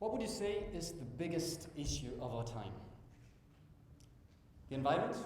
What would you say is the biggest issue of our time? The environment,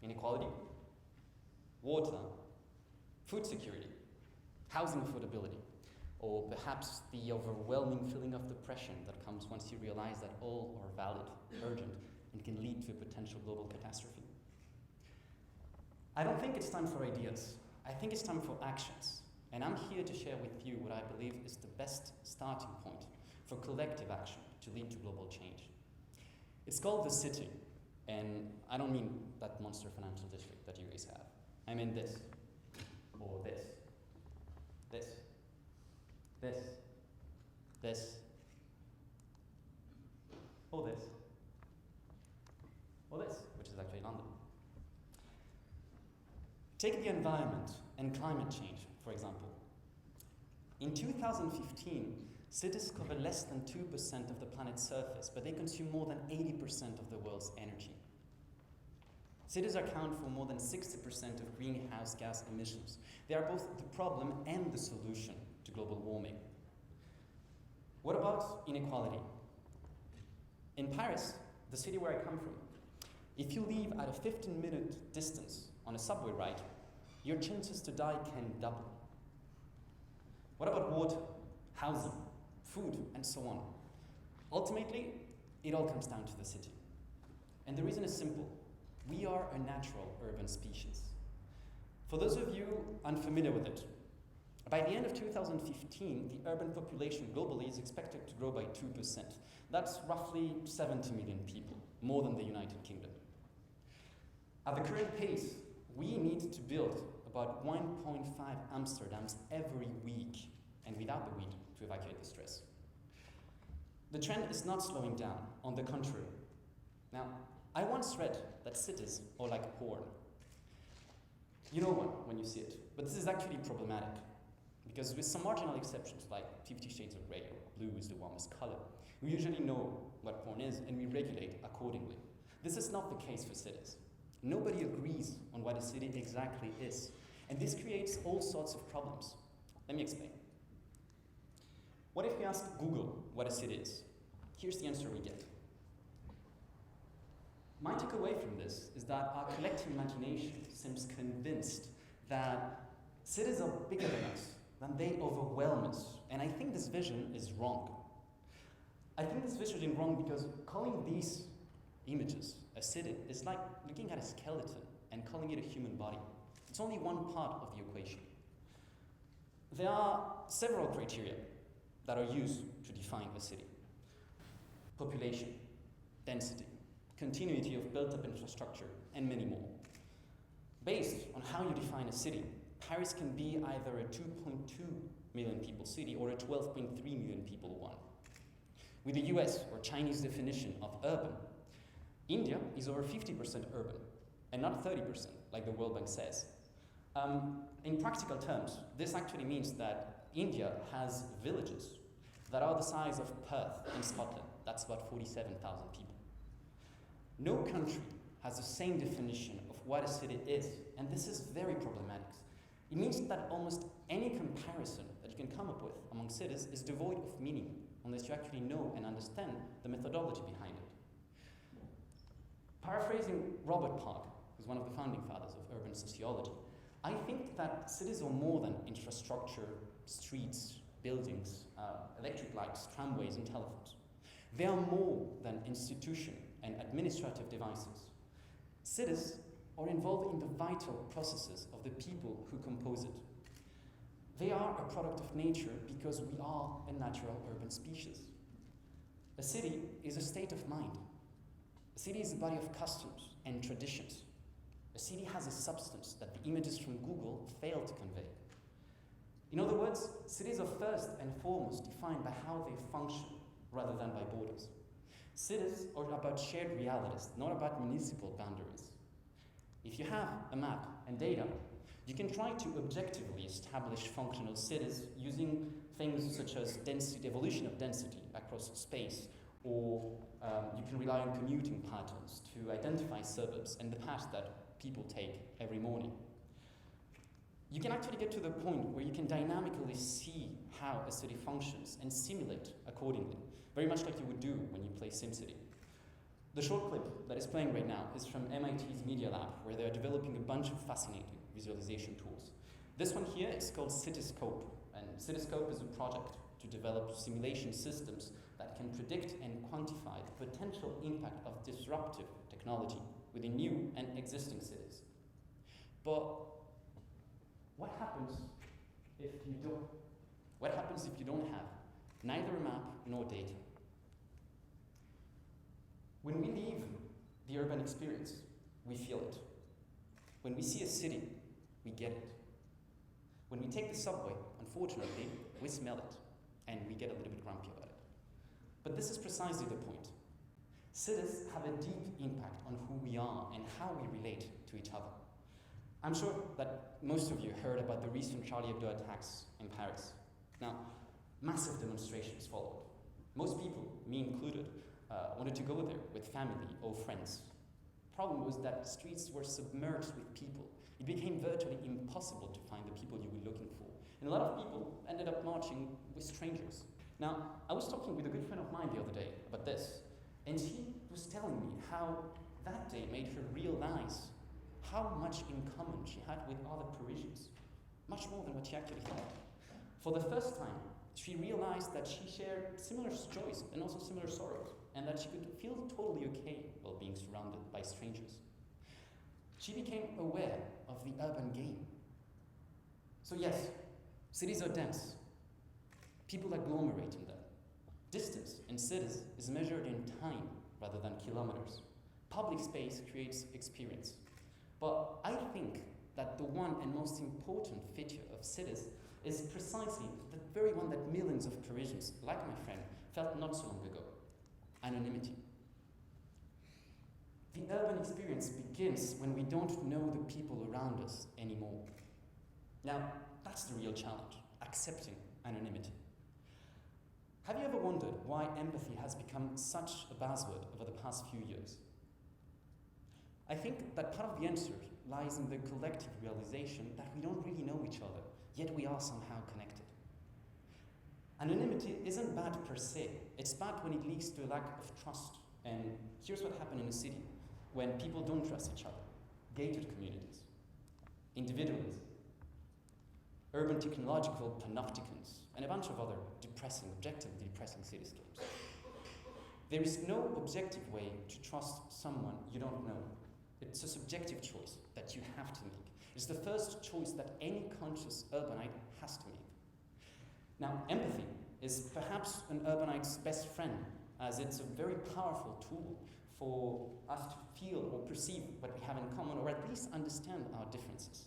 inequality, water, food security, housing affordability, or perhaps the overwhelming feeling of depression that comes once you realize that all are valid, urgent, and can lead to a potential global catastrophe. I don't think it's time for ideas. I think it's time for actions. And I'm here to share with you what I believe is the best starting point for collective action to lead to global change. It's called the city, and I don't mean that monster financial district that you guys have. I mean this, or this, this, this, this, or this, or this, which is actually London. Take the environment and climate change, for example. In 2015, cities cover less than 2% of the planet's surface, but they consume more than 80% of the world's energy. Cities account for more than 60% of greenhouse gas emissions. They are both the problem and the solution to global warming. What about inequality? In Paris, the city where I come from, if you leave at a 15-minute distance on a subway ride, your chances to die can double. What about water, housing, food, and so on? Ultimately, it all comes down to the city. And the reason is simple. We are a natural urban species. For those of you unfamiliar with it, by the end of 2015, the urban population globally is expected to grow by 2%. That's roughly 70 million people, more than the United Kingdom. At the current pace, we need to build about 1.5 Amsterdams every week, and without the wind to evacuate the stress. The trend is not slowing down, on the contrary. Now, I once read that cities are like porn. You know one when you see it, but this is actually problematic, because with some marginal exceptions like 50 Shades of Grey or blue is the warmest color, we usually know what porn is and we regulate accordingly. This is not the case for cities. Nobody agrees on what a city exactly is, and this creates all sorts of problems. Let me explain. What if we ask Google what a city is? Here's the answer we get. My takeaway from this is that our collective imagination seems convinced that cities are bigger than us, that they overwhelm us, and I think this vision is wrong. I think this vision is wrong because calling these images a city is like looking at a skeleton and calling it a human body. It's only one part of the equation. There are several criteria that are used to define a city. Population, density, continuity of built-up infrastructure, and many more. Based on how you define a city, Paris can be either a 2.2 million people city or a 12.3 million people one. With the US or Chinese definition of urban, India is over 50% urban, and not 30%, like the World Bank says. In practical terms, this actually means that India has villages that are the size of Perth in Scotland. That's about 47,000 people. No country has the same definition of what a city is, and this is very problematic. It means that almost any comparison that you can come up with among cities is devoid of meaning, unless you actually know and understand the methodology behind it. Paraphrasing Robert Park, who's one of the founding fathers of urban sociology, I think that cities are more than infrastructure, streets, buildings, electric lights, tramways, and telephones. They are more than institution and administrative devices. Cities are involved in the vital processes of the people who compose it. They are a product of nature because we are a natural urban species. A city is a state of mind. A city is a body of customs and traditions. A city has a substance that the images from Google fail to convey. In other words, cities are first and foremost defined by how they function rather than by borders. Cities are about shared realities, not about municipal boundaries. If you have a map and data, you can try to objectively establish functional cities using things such as density, evolution of density across space, or you can rely on commuting patterns to identify suburbs and the path that people take every morning. you can actually get to the point where you can dynamically see how a city functions and simulate accordingly, very much like you would do when you play SimCity. The short clip that is playing right now is from MIT's Media Lab, where they're developing a bunch of fascinating visualization tools. This one here is called CityScope, and CityScope is a project to develop simulation systems that can predict and quantify the potential impact of disruptive technology within new and existing cities. But what happens if you don't? What happens if you don't have neither a map nor data? When we leave the urban experience, we feel it. When we see a city, we get it. When we take the subway, unfortunately, we smell it, and we get a little bit grumpy about it. But this is precisely the point. Cities have a deep impact on who we are and how we relate to each other. I'm sure that most of you heard about the recent Charlie Hebdo attacks in Paris. Now, massive demonstrations followed. Most people, me included, wanted to go there with family or friends. Problem was that streets were submerged with people. It became virtually impossible to find the people you were looking for. And a lot of people ended up marching with strangers. Now, I was talking with a good friend of mine the other day about this, and she was telling me how that day made her realize how much in common she had with other Parisians, much more than what she actually thought. For the first time, she realized that she shared similar joys and also similar sorrows, and that she could feel totally okay while being surrounded by strangers. She became aware of the urban game. So yes, cities are dense. People agglomerate in them. Distance in cities is measured in time rather than kilometers. Public space creates experience. But I think that the one and most important feature of cities is precisely the very one that millions of Parisians, like my friend, felt not so long ago: anonymity. The urban experience begins when we don't know the people around us anymore. Now, that's the real challenge, accepting anonymity. Have you ever wondered why empathy has become such a buzzword over the past few years? I think that part of the answer lies in the collective realization that we don't really know each other, yet we are somehow connected. Anonymity isn't bad per se. It's bad when it leads to a lack of trust. And here's what happened in a city when people don't trust each other: gated communities, individualism, urban technological panopticons, and a bunch of other objectively depressing cityscapes. There is no objective way to trust someone you don't know. It's a subjective choice that you have to make. It's the first choice that any conscious urbanite has to make. Now, empathy is perhaps an urbanite's best friend, as it's a very powerful tool for us to feel or perceive what we have in common, or at least understand our differences.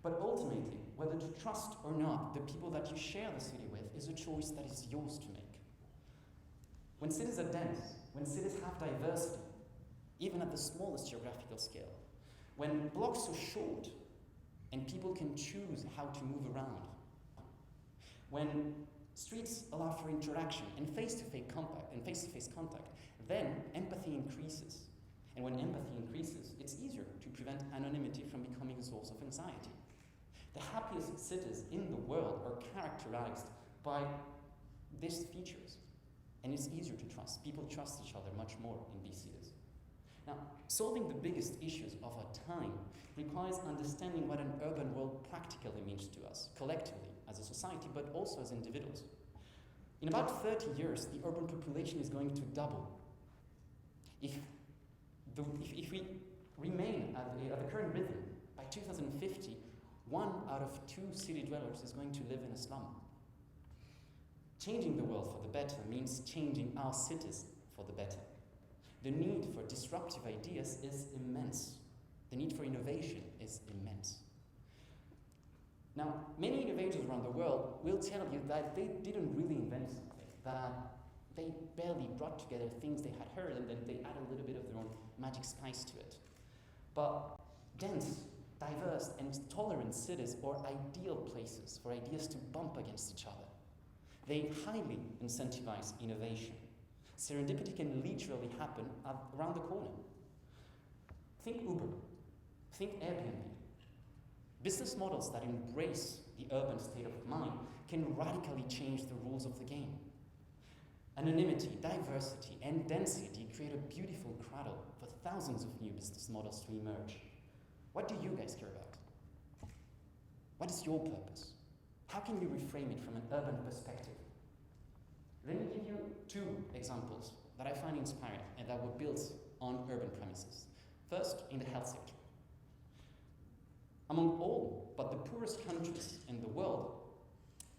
But ultimately, whether to trust or not the people that you share the city with is a choice that is yours to make. When cities are dense, when cities have diversity, even at the smallest geographical scale, when blocks are short and people can choose how to move around, when streets allow for interaction and face-to-face contact, then empathy increases. And when empathy increases, it's easier to prevent anonymity from becoming a source of anxiety. The happiest cities in the world are characterized by these features, and it's easier to trust. People trust each other much more in these cities. Now, solving the biggest issues of our time requires understanding what an urban world practically means to us, collectively, as a society, but also as individuals. In about 30 years, the urban population is going to double. If we remain at the current rhythm, by 2050, 1 out of 2 city dwellers is going to live in a slum. Changing the world for the better means changing our cities for the better. The need for disruptive ideas is immense. The need for innovation is immense. Now, many innovators around the world will tell you that they didn't really invent something, that they barely brought together things they had heard and then they add a little bit of their own magic spice to it. But dense, diverse, and tolerant cities are ideal places for ideas to bump against each other. They highly incentivize innovation. Serendipity can literally happen around the corner. Think Uber, think Airbnb. Business models that embrace the urban state of mind can radically change the rules of the game. Anonymity, diversity, and density create a beautiful cradle for thousands of new business models to emerge. What do you guys care about? What is your purpose? How can you reframe it from an urban perspective? Let me give you two examples that I find inspiring and that were built on urban premises. First, in the health sector. Among all but the poorest countries in the world,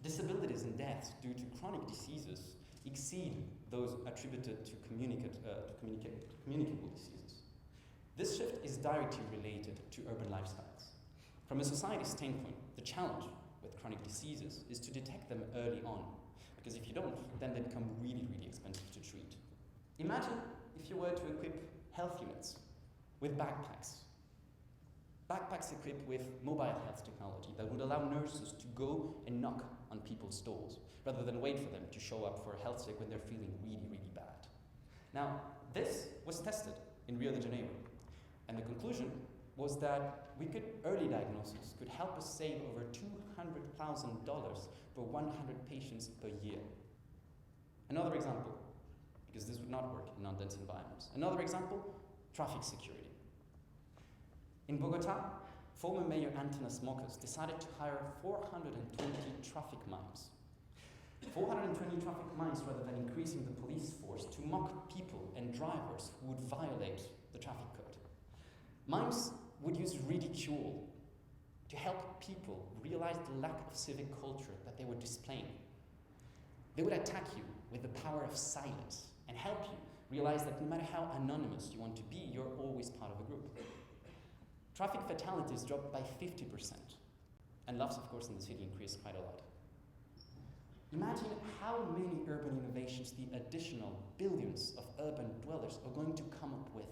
disabilities and deaths due to chronic diseases exceed those attributed to communicable diseases. This shift is directly related to urban lifestyles. From a society standpoint, the challenge with chronic diseases is to detect them early on, because if you don't, then they become really, really expensive to treat. Imagine if you were to equip health units with backpacks. Backpacks equipped with mobile health technology that would allow nurses to go and knock on people's doors, rather than wait for them to show up for a health check when they're feeling really, really bad. Now, this was tested in Rio de Janeiro, and the conclusion was that early diagnosis could help us save over $200,000 for 100 patients per year. Another example, because this would not work in non-dense environments. Another example, traffic security. In Bogota, former Mayor Antanas Mocas decided to hire 420 traffic mimes. 420 traffic mimes rather than increasing the police force to mock people and drivers who would violate the traffic code. Mimes would use ridicule to help people realize the lack of civic culture that they were displaying. They would attack you with the power of silence and help you realize that no matter how anonymous you want to be, you're always part of a group. Traffic fatalities dropped by 50%, and loss, of course, in the city increased quite a lot. Imagine how many urban innovations the additional billions of urban dwellers are going to come up with.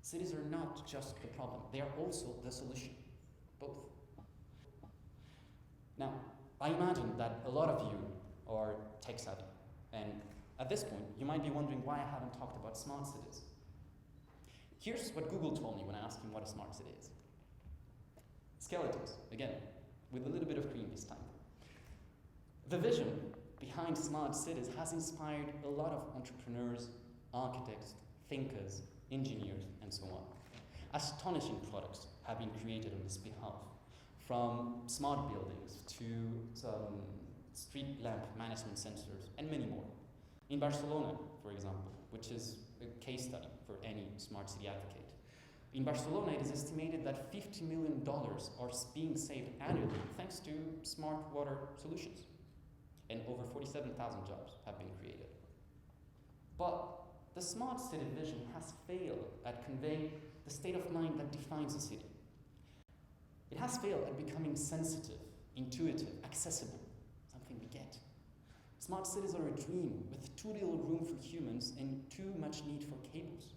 Cities are not just the problem, they are also the solution, both. Now, I imagine that a lot of you are tech savvy, and at this point, you might be wondering why I haven't talked about smart cities. Here's what Google told me when I asked him what a smart city is. Skeletons, again, with a little bit of cream this time. The vision behind smart cities has inspired a lot of entrepreneurs, architects, thinkers, engineers, and so on. Astonishing products have been created on this behalf, from smart buildings to some street lamp management sensors, and many more. In Barcelona, for example, which is a case study for any smart city advocate. In Barcelona, it is estimated that $50 million are being saved annually thanks to smart water solutions. And over 47,000 jobs have been created. But the smart city vision has failed at conveying the state of mind that defines a city. It has failed at becoming sensitive, intuitive, accessible, something we get. Smart cities are a dream with too little room for humans and too much need for cables.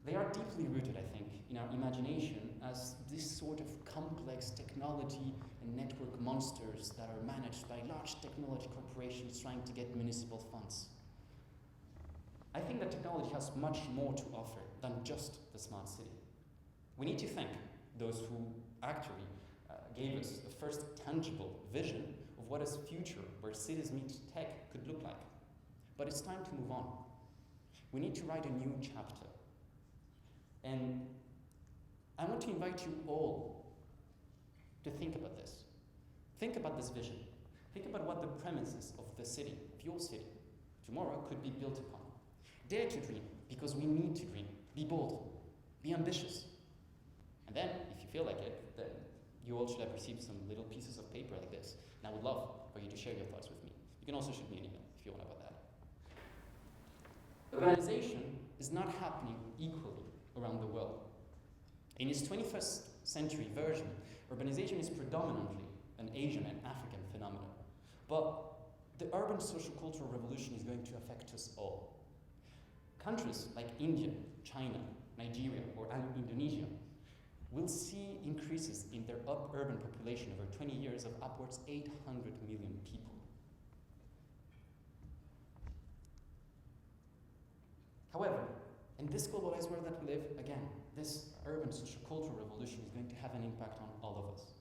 They are deeply rooted, I think, in our imagination as this sort of complex technology and network monsters that are managed by large technology corporations trying to get municipal funds. I think that technology has much more to offer than just the smart city. We need to thank those who actually gave us the first tangible vision of what a future where cities meet tech could look like. But it's time to move on. We need to write a new chapter. And I want to invite you all to think about this. Think about this vision. Think about what the premises of the city, of your city, tomorrow could be built upon. Dare to dream, because we need to dream. Be bold. Be ambitious. And then, if you feel like it, then you all should have received some little pieces of paper like this. And I would love for you to share your thoughts with me. You can also shoot me an email if you want about that. Urbanization is not happening equally around the world. In its 21st century version, urbanization is predominantly an Asian and African phenomenon. But the urban social cultural revolution is going to affect us all. Countries like India, China, Nigeria, or Indonesia will see increases in their urban population over 20 years of upwards 800 million people. However, in this globalized world that we live, again, this urban sociocultural revolution is going to have an impact on all of us.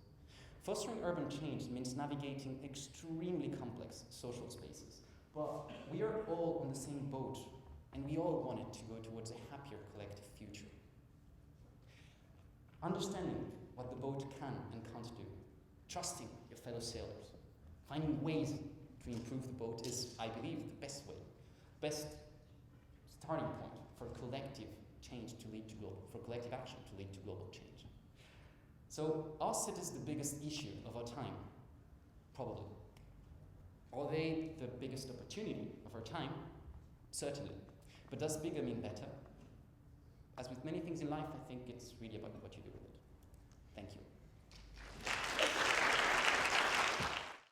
Fostering urban change means navigating extremely complex social spaces. But we are all on the same boat, and we all want it to go towards a happier collective future. Understanding what the boat can and can't do, trusting your fellow sailors, finding ways to improve the boat is, I believe, the best way, best starting point for collective change to lead to for collective action to lead to global change. So, are cities the biggest issue of our time? Probably. Are they the biggest opportunity of our time? Certainly. But does bigger mean better? As with many things in life, I think it's really about what you do with it. Thank you.